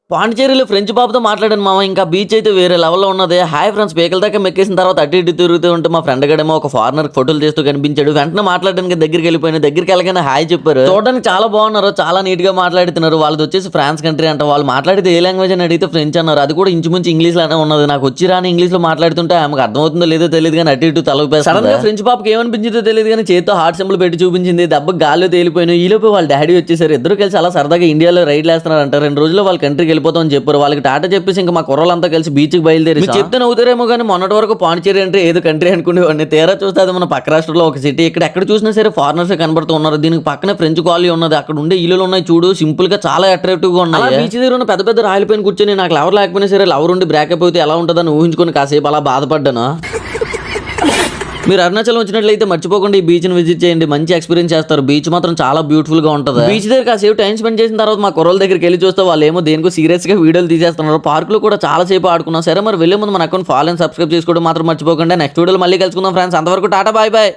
పాండిచేరిలో French బాబుతో మాట్లాడాను మామ. ఇంకా బీచ్ అయితే వేరే లెవెల్‌లో ఉన్నది. హాయ్ ఫ్రెండ్స్ పీకల దాకా మెక్కేసిన తర్వాత అటు ఇటు తిరుగుతూ ఉంటే మా ఫ్రెండ్ గడేమో ఒక ఫారినర్‌కి ఫోటోలు తీస్తూ కనిపించాడు. వెంటనే మాట్లాడడానికి దగ్గరికెళ్ళిపోయాను. దగ్గరికెళ్ళగానే హాయ్ చెప్పారు. చూడడానికి చాలా బాగున్నారు. చాలా నీట్‌గా మాట్లాడుతున్నారు. వాళ్ళదొచ్చేసి ఫ్రాన్స్ కంట్రీ అంట. వాళ్ళు మాట్లాడితే ఏ లాంగ్వేజ్ అని అడిగితే ఫ్రెంచ్ అన్నారు. అది కూడా ఇంచుమించు ఇంగ్లీష్‌లోనే ఉన్నది. నాకు వచ్చి రాని ఇంగ్లీష్‌లో మాట్లాడుతుంటే ఆమెకు అర్థమవుతుందో లేదో తెలీదు గానీ అటు ఇటు తల ఊపేస్తుంది. సడెన్‌గా ఫ్రెంచ్ పాపకి ఏమనిపించిందో తెలీదు గానీ చేత్తో హార్ట్ సింబల్ పెట్టి చూపించింది. దెబ్బకి గాల్లో తేలిపోయాను. ఈలోపు వాళ్ళ డ్యాడీ వచ్చేసారు. ఇద్దరు కలిసి అలా సరదాగా ఇండియాలో రైడ్‌లేస్తున్నారంట. 2 రోజుల్లో వాళ్ళ కంట్రీకి వెళ్ళిపోతాం అని చెప్పారు. వాళ్ళకి టాటా చెప్పేసి ఇంకా మా కుర్రోళ్ళంతా కలిసి బీచ్‌కి బయలుదేరి మీరు చెప్తే నవ్వుతారేమో కానీ మొన్నటి వరకు పాండిచేరి అంటే ఏదో కంట్రీ అనుకునేవాడిని. తీరా చూస్తే అది మన పక్క రాష్ట్రంలో ఒక సిటీ. ఇక్కడ ఎక్కడ చూసినా సరే ఫారినర్స్ కనబడుతూ ఉన్నారు. దీనికి పక్కనే ఫ్రెంచ్ కాలనీ ఉన్నది. అక్కడ ఉండే ఇల్లులు ఉన్నాయి చూడు, సింపుల్ గా చాలా అట్రాక్టివ్ గా ఉన్నాయి. అలా బీచ్ దగ్గర ఉన్న పెద్ద పెద్ద రాయల పైన కూర్చొని నాకు లవర్ లేకపోయినా సరే లవర్ ఉండి బ్రేకప్ అయితే ఎలా ఉంటుందని ఊహించుకొని కాసేపు అలా బాధపడ్డాను. మీరు అరుణాచలం వచ్చినట్లయితే మర్చిపోకుండా ఈ బీచ్ ని విజిట్ చేయండి. మంచి ఎక్స్పీరియన్స్ చేస్తారు. బీచ్ మాత్రం చాలా బ్యూటిఫుల్ గా ఉంటుంది. బీచ్ దగ్గర కాసేపు టైం స్పెండ్ చేసిన తర్వాత మా కుర్రోళ్ళ దగ్గరికి వెళ్ళి చూస్తే వాళ్ళు ఏమో దేనికో సీరియస్ గా వీడియోలు తీసేస్తున్నారు. పార్క్ లో కూడా చాలా సేపు ఆడుకున్నాం. సరే మరి వెళ్ళే ముందు మన అకౌంట్ ఫాలో అండ్ సబ్స్క్రైబ్ చేసుకోవడం మాత్రం మర్చిపోకుండా. నెక్స్ట్ వీడియోలో మళ్ళీ కలుసుకుందాం ఫ్రెండ్స్. అంతవరకు టాటా బాయ్ బాయ్.